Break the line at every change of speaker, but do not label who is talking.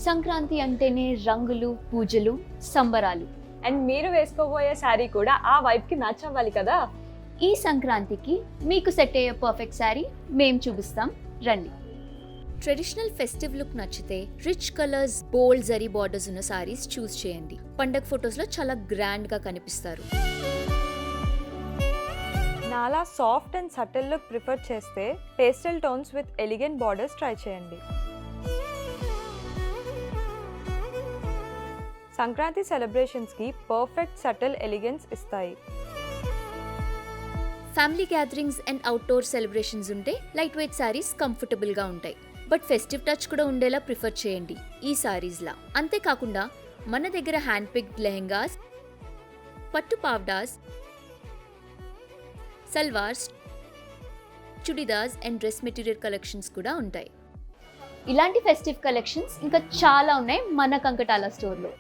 సంక్రాంతి అంటేనే రంగులు, పూజలు, సంబరాలు.
అండ్ మీరు వేసుకోబోయే శారీ కూడా ఆ వైబ్కి మ్యాచ్ అవ్వాలి కదా.
ఈ సంక్రాంతికి మీకు సెట్ అయ్యే పర్ఫెక్ట్ శారీ మేం చూపిస్తాం, రండి. ట్రెడిషనల్ ఫెస్టివ్ లుక్ నచ్చితే రిచ్ కలర్స్, బోల్డ్ జరీ బార్డర్స్ ఉన్న సారీస్ చూస్ చేయండి. పండగ ఫొటోస్లో చాలా గ్రాండ్గా కనిపిస్తారు.
నాలా soft and subtle look prefer చేస్తే pastel tones with elegant borders try చేయండి. సంక్రాంతి సెలబ్రేషన్స్కి పర్ఫెక్ట్ సటిల్ ఎలిగెన్స్ ఇస్తాయి.
Family gatherings and outdoor celebrations ఉంటే లైట్ వెయిట్ సారీస్ కంఫర్టబుల్గా ఉంటాయి. బట్ ఫెస్టివ్ టచ్ కూడా ఉండేలా ప్రిఫర్ చేయండి ఈ సారీస్లా. అంతేకాకుండా మన దగ్గర హ్యాండ్ పిక్డ్ లెహెంగాస్, పట్టు pavadas, salwars, churidars and dress material collections కూడా ఉంటాయి. ఇలాంటి ఫెస్టివ్ కలెక్షన్స్ ఇంకా చాలా ఉన్నాయి మన కంకటాల స్టోర్లో.